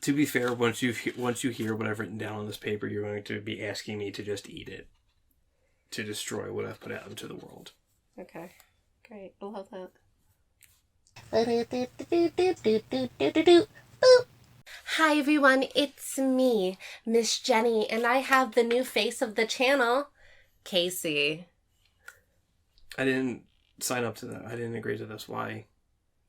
To be fair, once you hear what I've written down on this paper, you're going to be asking me to just eat it. To destroy what I've put out into the world. Okay. Great. I love that. Hi everyone, it's me, Miss Jenny, and I have the new face of the channel, Casey. I didn't sign up to that. I didn't agree to this. Why?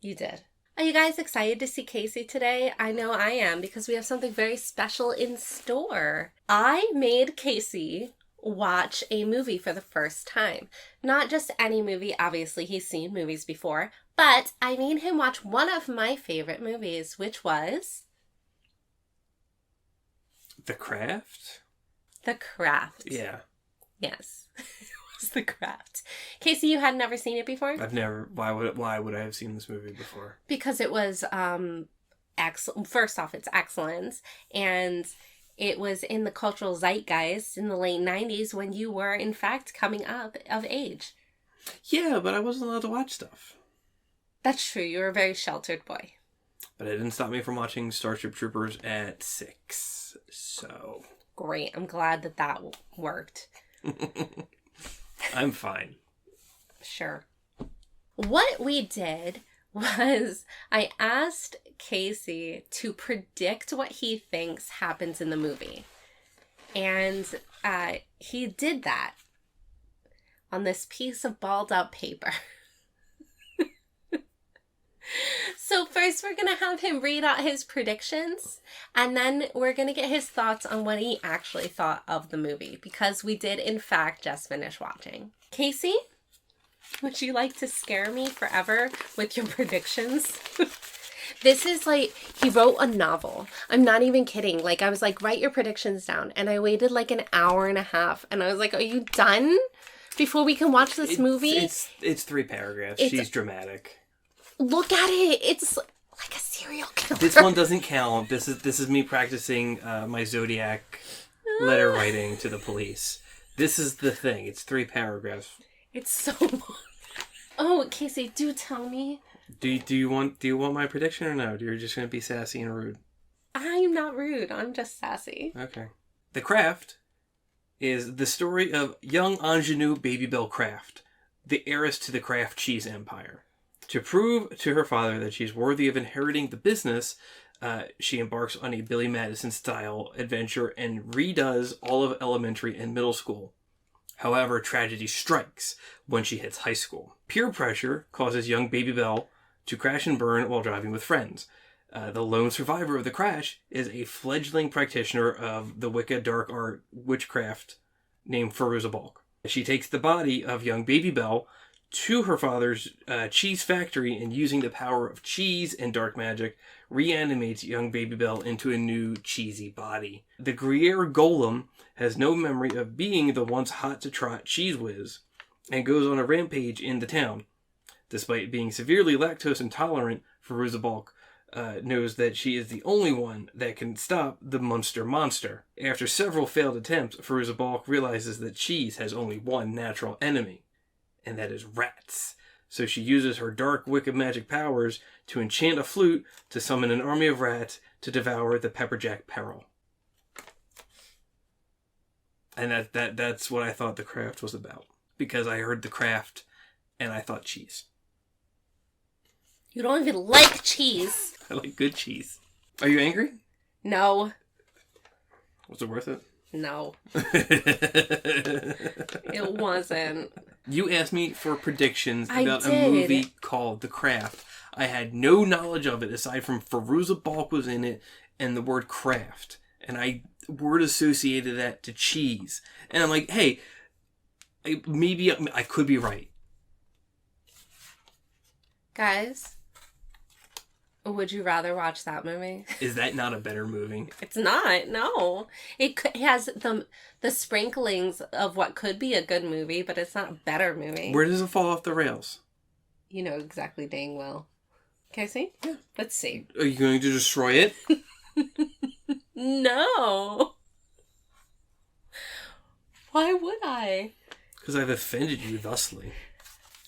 You did. Are you guys excited to see Casey today? I know I am, because we have something very special in store. I made Casey watch a movie for the first time. Not just any movie, obviously he's seen movies before, but I made him watch one of my favorite movies, which was... The Craft? The Craft. Yeah. Yes. It was The Craft. Casey, you had never seen it before? I've never... Why would I have seen this movie before? Because it was, first off, it's excellent, and it was in the cultural zeitgeist in the late 90s when you were, in fact, coming up of age. Yeah, but I wasn't allowed to watch stuff. That's true. You were a very sheltered boy. But it didn't stop me from watching Starship Troopers at 6, so... Great. I'm glad that worked. I'm fine. Sure. What we did was I asked Casey to predict what he thinks happens in the movie. And he did that on this piece of balled up paper. So first we're going to have him read out his predictions, and then we're going to get his thoughts on what he actually thought of the movie, because we did in fact just finish watching. Casey, would you like to scare me forever with your predictions? This is like, he wrote a novel. I'm not even kidding. Like, I was like, write your predictions down, and I waited like an hour and a half, and I was like, are you done before we can watch this movie? It's 3 paragraphs. She's dramatic. Look at it. It's like a serial killer. This one doesn't count. This is me practicing my Zodiac letter writing to the police. This is the thing. It's 3 paragraphs. It's so long. Oh, Casey, do tell me. Do you want my prediction or no? You're just going to be sassy and rude. I'm not rude. I'm just sassy. Okay. The Craft is the story of young ingenue Babybel Craft, the heiress to the Kraft cheese empire. To prove to her father that she's worthy of inheriting the business, she embarks on a Billy Madison-style adventure and redoes all of elementary and middle school. However, tragedy strikes when she hits high school. Peer pressure causes young Babybel to crash and burn while driving with friends. The lone survivor of the crash is a fledgling practitioner of the Wicca dark art witchcraft named Firuza Balk. She takes the body of young Babybel to her father's cheese factory, and using the power of cheese and dark magic, reanimates young Babybel into a new cheesy body. The Gruyere Golem has no memory of being the once hot-to-trot cheese whiz, and goes on a rampage in the town. Despite being severely lactose intolerant, Firuza Balk knows that she is the only one that can stop the Munster monster. After several failed attempts, Firuza Balk realizes that cheese has only one natural enemy, and that is rats. So she uses her dark Wicca magic powers to enchant a flute to summon an army of rats to devour the Pepperjack Peril. And that's what I thought The Craft was about. Because I heard The Craft and I thought cheese. You don't even like cheese. I like good cheese. Are you angry? No. Was it worth it? No. It wasn't. You asked me for predictions about a movie called The Craft. I had no knowledge of it aside from Firuza Balk was in it and the word craft. And I word associated that to cheese. And I'm like, hey, maybe I could be right. Guys, would you rather watch that movie? Is that not a better movie? It's not, no. It has the sprinklings of what could be a good movie, but it's not a better movie. Where does it fall off the rails? You know exactly dang well. Casey? Yeah. Let's see. Are you going to destroy it? No. Why would I? Because I've offended you thusly.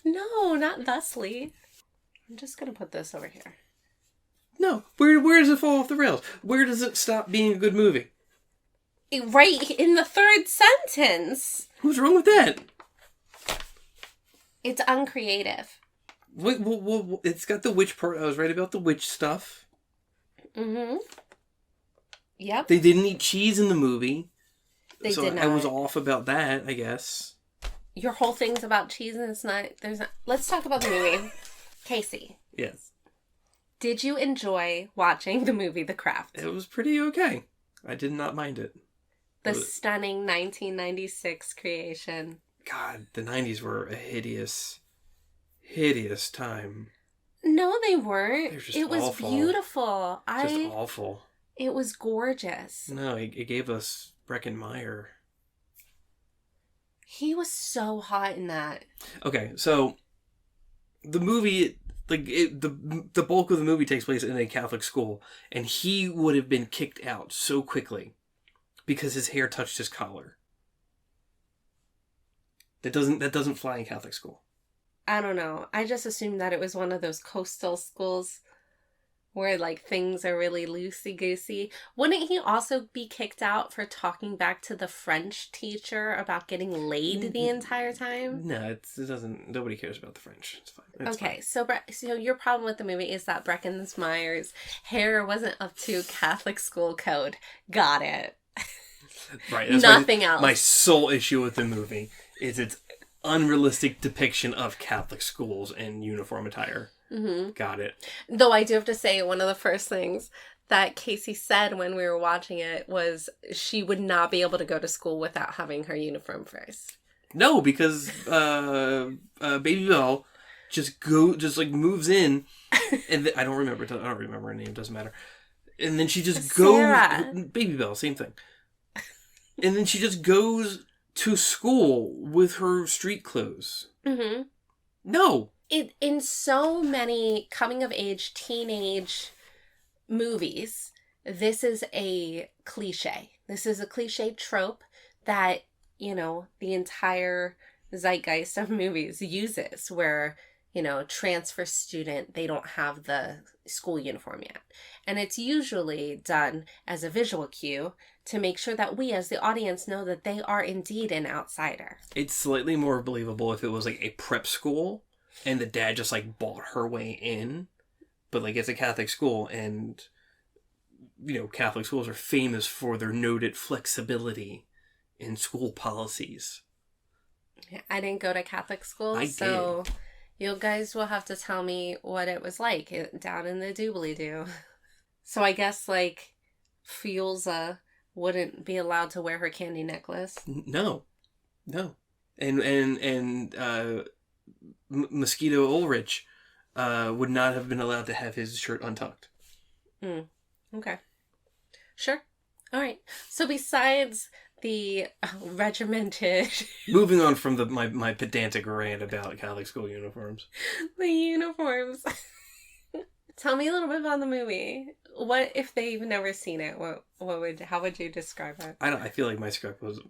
No, not thusly. I'm just going to put this over here. No. Where does it fall off the rails? Where does it stop being a good movie? Right in the third sentence. What's wrong with that? It's uncreative. Wait, well, it's got the witch part. I was right about the witch stuff. Mm-hmm. Yep. They didn't eat cheese in the movie. They did not. I was off about that, I guess. Your whole thing's about cheese and it's not... Let's talk about the movie. Casey. Yes. Did you enjoy watching the movie The Craft? It was pretty okay. I did not mind it. The stunning 1996 creation. God, the 90s were a hideous, hideous time. No, they weren't. They're just it was awful. Beautiful. Just awful. It was gorgeous. No, it gave us Breckin Meyer. He was so hot in that. Okay, so the movie, the bulk of the movie takes place in a Catholic school, and he would have been kicked out so quickly because his hair touched his collar. That doesn't fly in Catholic school. I don't know. I just assumed that it was one of those coastal schools where, like, things are really loosey-goosey. Wouldn't he also be kicked out for talking back to the French teacher about getting laid the entire time? No, it doesn't. Nobody cares about the French. It's fine. Okay, so your problem with the movie is that Breckin Meyer's hair wasn't up to Catholic school code. Got it. Right. That's Nothing else. My sole issue with the movie is its unrealistic depiction of Catholic schools and uniform attire. Mm-hmm. Got it. Though I do have to say, one of the first things that Casey said when we were watching it was she would not be able to go to school without having her uniform first. No, because Baby Bell just moves in, and I don't remember her name. Doesn't matter. And then she just Sarah. goes. Baby Bell, same thing. And then she just goes to school with her street clothes. Mm-hmm. No. In so many coming-of-age, teenage movies, this is a cliche. This is a cliche trope that, you know, the entire zeitgeist of movies uses where, you know, transfer student, they don't have the school uniform yet. And it's usually done as a visual cue to make sure that we as the audience know that they are indeed an outsider. It's slightly more believable if it was like a prep school and the dad just like bought her way in. But like it's a Catholic school, and you know, Catholic schools are famous for their noted flexibility in school policies. I didn't go to Catholic school, so you guys will have to tell me what it was like down in the doobly-doo. So I guess, like, Fiolza wouldn't be allowed to wear her candy necklace. No. And Mosquito Ulrich would not have been allowed to have his shirt untucked. Okay. Sure. All right. So besides the regimented... Moving on from my pedantic rant about Catholic school uniforms. The uniforms. Tell me a little bit about the movie. What if they've never seen it? How would you describe it? I feel like my script was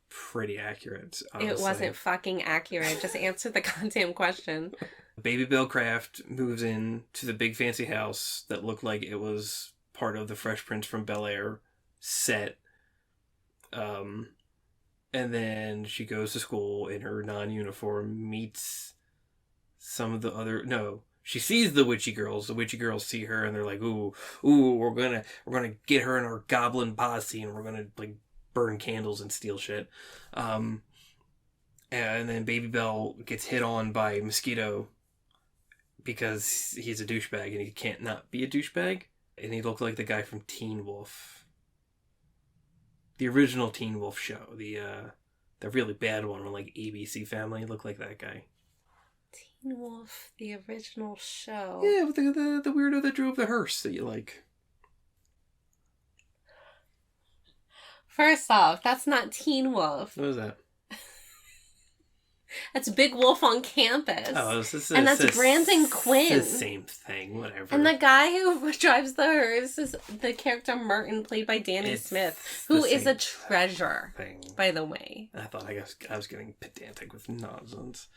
pretty accurate, honestly. It wasn't fucking accurate. Just answer the goddamn question. Baby Bill Kraft moves in to the big fancy house that looked like it was part of the Fresh Prince from Bel-Air set. And then she goes to school in her non-uniform, meets some of the other... No, she sees the witchy girls. The witchy girls see her and they're like, ooh, we're gonna get her in our goblin posse and we're gonna like burn candles and steal shit. And then Baby Bell gets hit on by Mosquito because he's a douchebag and he can't not be a douchebag. And he looked like the guy from Teen Wolf. The original Teen Wolf show. The really bad one on like ABC Family. Looked like that guy. Teen Wolf, the original show. Yeah, with the weirdo that drove the hearse that you like. First off, that's not Teen Wolf. What is that? That's Big Wolf on Campus. Oh, and that's Brandon Quinn. It's the same thing, whatever. And the guy who drives the hearse is the character Martin, played by Danny Smith, who is a treasure, by the way. I was getting pedantic with nonsense.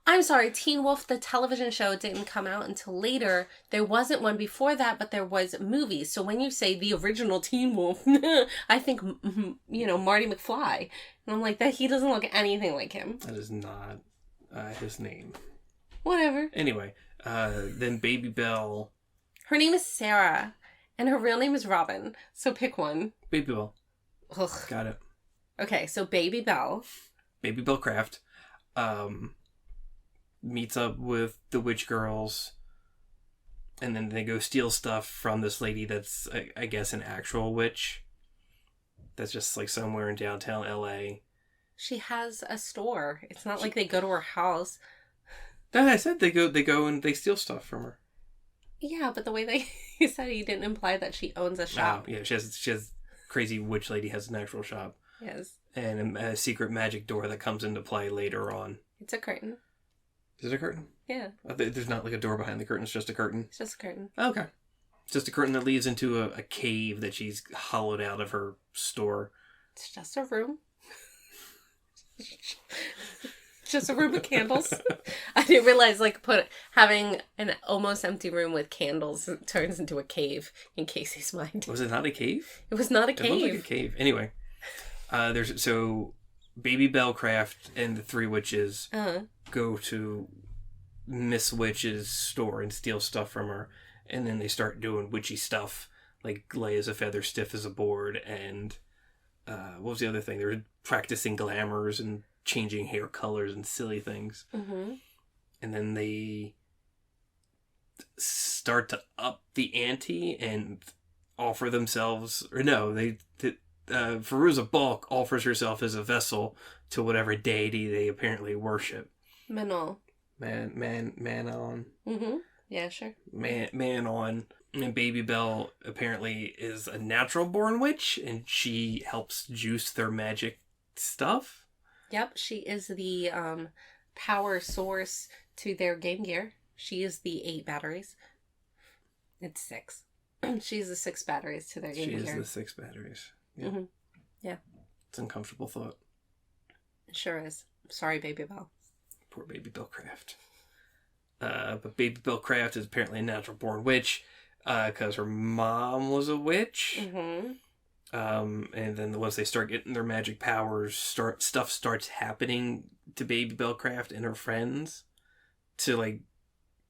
I'm sorry, Teen Wolf, the television show, didn't come out until later. There wasn't one before that, but there was movies. So when you say the original Teen Wolf, I think, Marty McFly. And I'm like, that he doesn't look anything like him. That is not his name. Whatever. Anyway, then Baby Bell. Her name is Sarah, and her real name is Robin. So pick one. Baby Bell. Ugh. Got it. Okay, so Baby Bell. Baby Bell Craft. Meets up with the witch girls, and then they go steal stuff from this lady that's, I guess, an actual witch. That's just like somewhere in downtown LA. She has a store. It's not like they go to her house. That I said they go and they steal stuff from her. Yeah, but the way you said it, you didn't imply that she owns a shop. Oh, yeah, she has crazy witch lady has an actual shop. Yes. And a secret magic door that comes into play later on. It's a curtain. Is it a curtain? Yeah. There's not like a door behind the curtain, it's just a curtain? It's just a curtain. Okay. It's just a curtain that leads into a cave that she's hollowed out of her store. It's just a room. Just a room with candles. I didn't realize having an almost empty room with candles turns into a cave in Casey's mind. Was it not a cave? It was not a It cave. looked like a cave. Anyway, so Baby Bellcraft and the three witches go to Miss Witch's store and steal stuff from her, and then they start doing witchy stuff, like lay as a feather, stiff as a board, and what was the other thing? They were practicing glamours and changing hair colors and silly things. Mm-hmm. And then they start to up the ante and offer themselves, or no, Firuza Balk offers herself as a vessel to whatever deity they apparently worship. Manon. Manon. Mm-hmm. Yeah, sure. Manon. And Baby Bell apparently is a natural born witch, and she helps juice their magic stuff. Yep, she is the power source to their Game Gear. She is the 8 batteries. It's 6. She's the 6 batteries to their Game Gear. She is the 6 batteries. Yeah. Mm-hmm. Yeah. It's an uncomfortable thought. It sure is. Sorry, Baby Bell. Poor Baby Bellcraft. But Baby Bellcraft is apparently a natural born witch because her mom was a witch. Mm-hmm. And then once they start getting their magic powers, stuff starts happening to Baby Bellcraft and her friends to like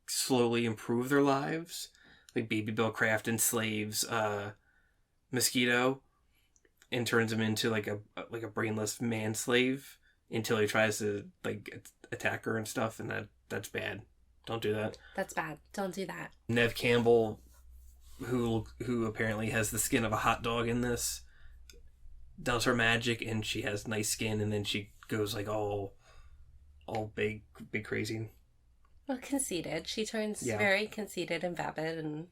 slowly improve their lives. Like Baby Bellcraft enslaves Mosquito and turns him into like a brainless man slave until he tries to like attack her and stuff, and that's bad. Don't do that. That's bad. Don't do that. Nev Campbell, who apparently has the skin of a hot dog in this, does her magic, and she has nice skin, and then she goes like all big crazy. Well, conceited. She turns very conceited and vapid, and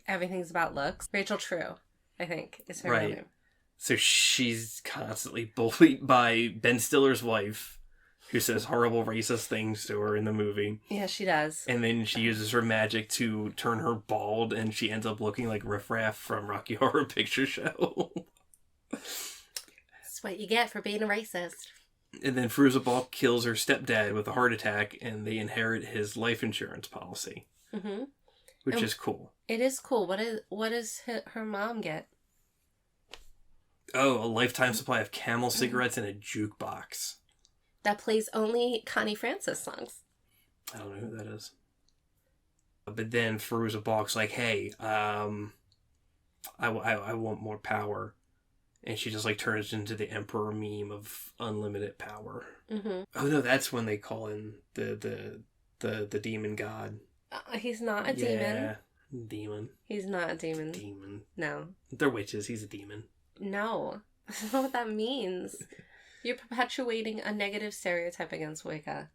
everything's about looks. Rachel True, I think, is her name. So she's constantly bullied by Ben Stiller's wife, who says horrible racist things to her in the movie. Yeah, she does. And then she uses her magic to turn her bald, and she ends up looking like Riff Raff from Rocky Horror Picture Show. That's what you get for being a racist. And then Firuza Balk kills her stepdad with a heart attack, and they inherit his life insurance policy. Mm-hmm. Which is cool. It is cool. What does her mom get? Oh, a lifetime supply of Camel cigarettes and a jukebox. That plays only Connie Francis songs. I don't know who that is. But then Firuza Balk's like, hey, I want more power. And she just like turns into the Emperor meme of unlimited power. Mm-hmm. Oh no, that's when they call in the demon god. He's not a demon. Yeah, demon. He's not a demon. Demon. No. They're witches. He's a demon. No. That's not what that means. You're perpetuating a negative stereotype against Wicca.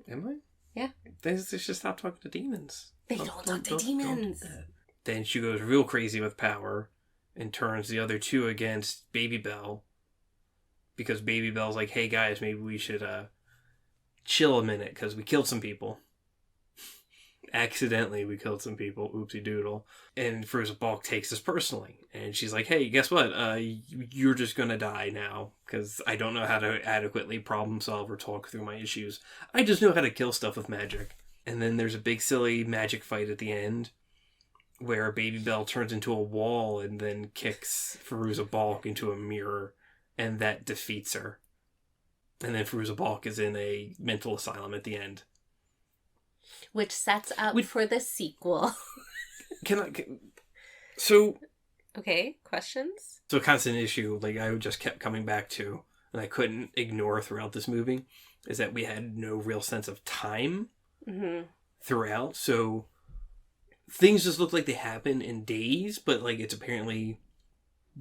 Am I? Yeah. They should stop talking to demons. They don't talk to demons. Don't do that. Then she goes real crazy with power and turns the other two against Baby Bell. Because Baby Bell's like, hey guys, maybe we should chill a minute because we killed some people. accidentally we killed some people, oopsie doodle. And Fruza Balk takes this personally. And she's like, hey, guess what? You're just gonna die now, because I don't know how to adequately problem solve or talk through my issues. I just know how to kill stuff with magic. And then there's a big silly magic fight at the end, where Baby Bell turns into a wall and then kicks Fruza Balk into a mirror, and that defeats her. And then Fruza Balk is in a mental asylum at the end. Which sets up for the sequel. So... Okay, questions? So a constant issue, like I just kept coming back to, and I couldn't ignore throughout this movie, is that we had no real sense of time throughout. So things just look like they happen in days, but like it's apparently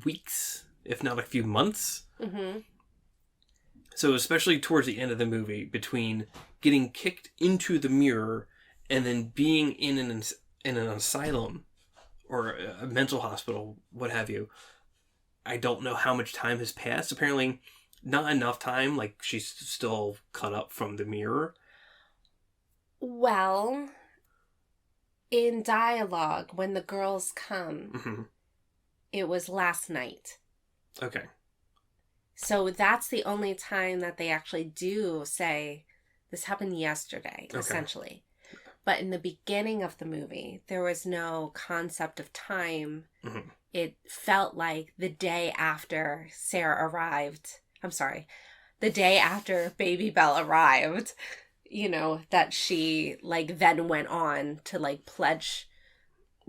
weeks, if not a few months. Mm-hmm. So especially towards the end of the movie, between getting kicked into the mirror and then being in an asylum or a mental hospital, what have you, I don't know how much time has passed. Apparently not enough time, like she's still cut up from the mirror. Well, in dialogue, when the girls come, it was last night. Okay. So that's the only time that they actually do say, this happened yesterday, essentially. But in the beginning of the movie, there was no concept of time. Mm-hmm. It felt like the day after Sarah arrived, the day after Baby Bell arrived, that she, then went on to, pledge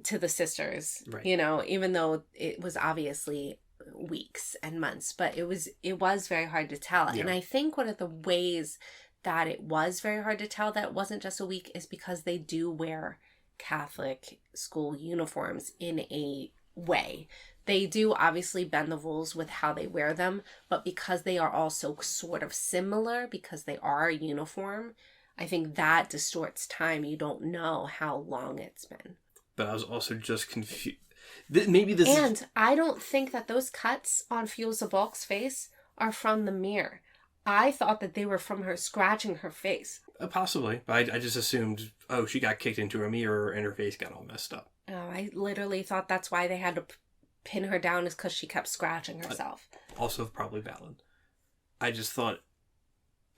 to the sisters, right. Even though it was obviously weeks and months, but it was very hard to tell. Yeah. And I think one of the ways that it was very hard to tell that it wasn't just a week is because they do wear Catholic school uniforms in a way. They do obviously bend the rules with how they wear them, but because they are also sort of similar, because they are a uniform, I think that distorts time. You don't know how long it's been. But I was also just confused. I don't think that those cuts on Fruza Balk's face are from the mirror. I thought that they were from her scratching her face. Possibly. But I just assumed, she got kicked into a mirror and her face got all messed up. Oh, I literally thought that's why they had to pin her down, is because she kept scratching herself. Also probably valid. I just thought,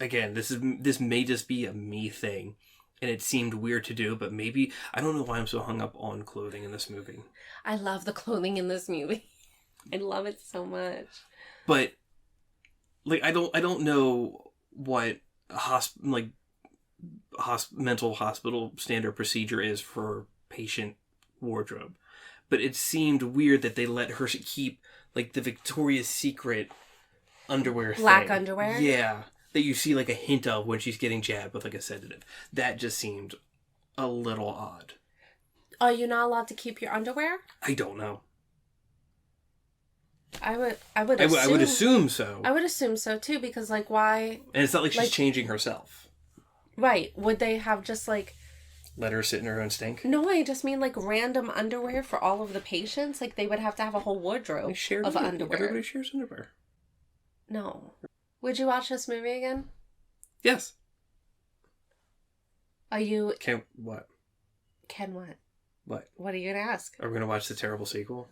again, this may just be a me thing. And it seemed weird to do, but maybe, I don't know why I'm so hung up on clothing in this movie. I love the clothing in this movie. I love it so much. But, I don't know what mental hospital standard procedure is for patient wardrobe. But it seemed weird that they let her keep, the Victoria's Secret underwear Black thing. underwear? Yeah. That you see, a hint of when she's getting jabbed with, a sedative. That just seemed a little odd. Are you not allowed to keep your underwear? I don't know. I would assume so. I would assume so, too, because, why... And it's not like she's changing herself. Right. Would they have just, let her sit in her own stink? No, I just mean, random underwear for all of the patients? They would have to have a whole wardrobe of underwear. Everybody shares underwear. No. Would you watch this movie again? Yes. Are you... Can what? Can what? What? What are you going to ask? Are we going to watch the terrible sequel?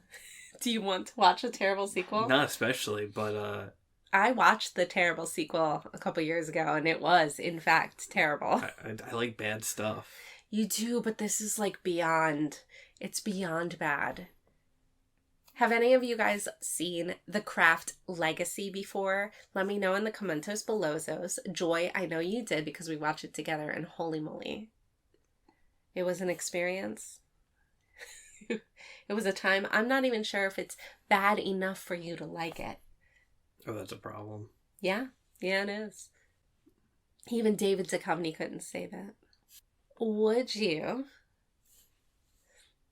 Do you want to watch a terrible sequel? Not especially, but... I watched the terrible sequel a couple years ago, and it was, in fact, terrible. I like bad stuff. You do, but this is, beyond... It's beyond bad. Have any of you guys seen The Craft Legacy before? Let me know in the commentos below those. Joy, I know you did because we watched it together, and holy moly. It was an experience. It was a time. I'm not even sure if it's bad enough for you to like it. Oh, that's a problem. Yeah. Yeah, it is. Even David Duchovny couldn't say that. Would you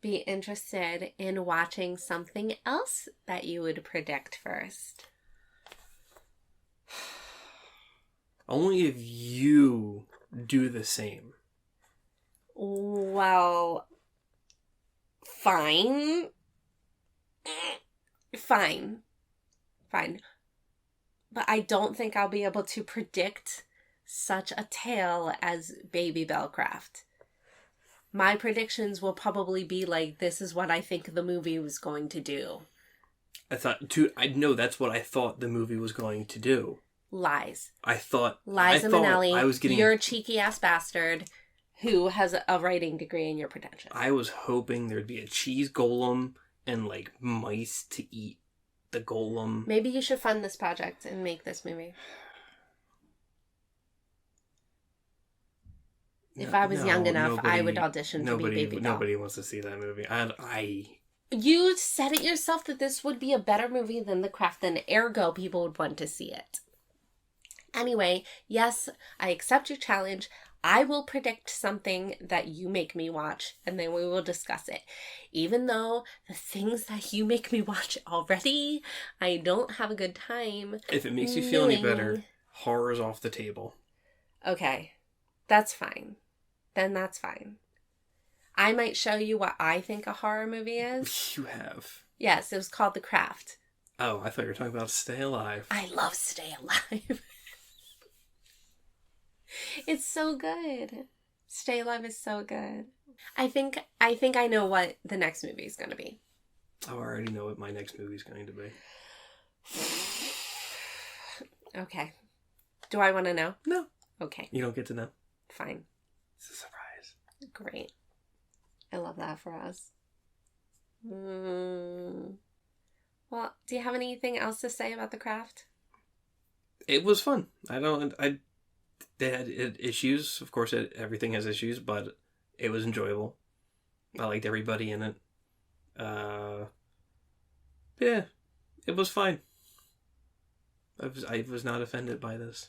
be interested in watching something else that you would predict first? Only if you do the same. Well, fine. Fine. But I don't think I'll be able to predict such a tale as Baby Bellcraft. My predictions will probably be like, this is what I think the movie was going to do. I know that's what I thought the movie was going to do. Lies. Liza Minnelli, you're a cheeky ass bastard who has a writing degree and you're pretentious. I was hoping there'd be a cheese golem and like mice to eat the golem. Maybe you should fund this project and make this movie. If I was young enough, I would audition to be Baby Doll. Nobody wants to see that movie. You said it yourself that this would be a better movie than The Craft, then ergo people would want to see it. Anyway, yes, I accept your challenge. I will predict something that you make me watch, and then we will discuss it. Even though the things that you make me watch already, I don't have a good time. If it makes you feel any better, horror's off the table. Okay, that's fine. Then that's fine. I might show you what I think a horror movie is. You have. Yes, it was called The Craft. Oh, I thought you were talking about Stay Alive. I love Stay Alive. It's so good. Stay Alive is so good. I think I know what the next movie is going to be. I already know what my next movie is going to be. Okay. Do I want to know? No. Okay. You don't get to know. Fine. It's a surprise. Great. I love that for us. Well, do you have anything else to say about The Craft? It was fun. They had issues. Of course, everything has issues, but it was enjoyable. I liked everybody in it. Yeah, it was fine. I was not offended by this.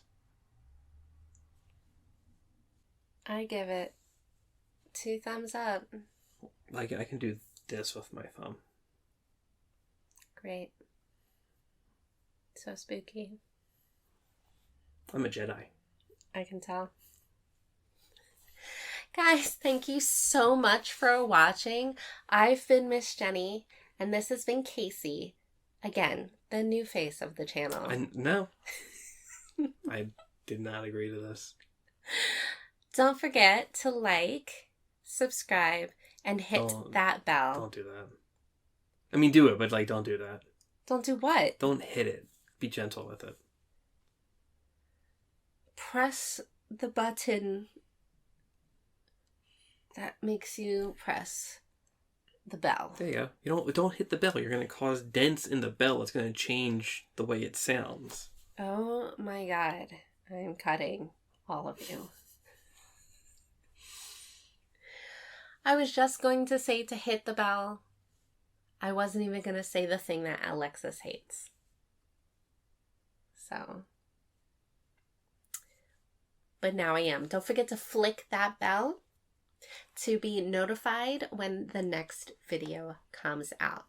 I give it 2 thumbs up. Like, I can do this with my thumb. Great. So spooky. I'm a Jedi. I can tell. Guys, thank you so much for watching. I've been Miss Jenny, and this has been Casey. Again, the new face of the channel. No. I did not agree to this. Don't forget to like, subscribe, and hit that bell. Don't do that. I mean, do it, but don't do that. Don't do what? Don't hit it. Be gentle with it. Press the button that makes you press the bell. There you go. Don't hit the bell. You're going to cause dents in the bell. It's going to change the way it sounds. Oh my god. I'm cutting all of you. I was just going to say to hit the bell. I wasn't even going to say the thing that Alexis hates. So. But now I am. Don't forget to flick that bell to be notified when the next video comes out.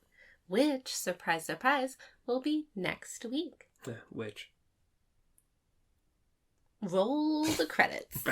Which, surprise, surprise, will be next week. Which? Roll the credits.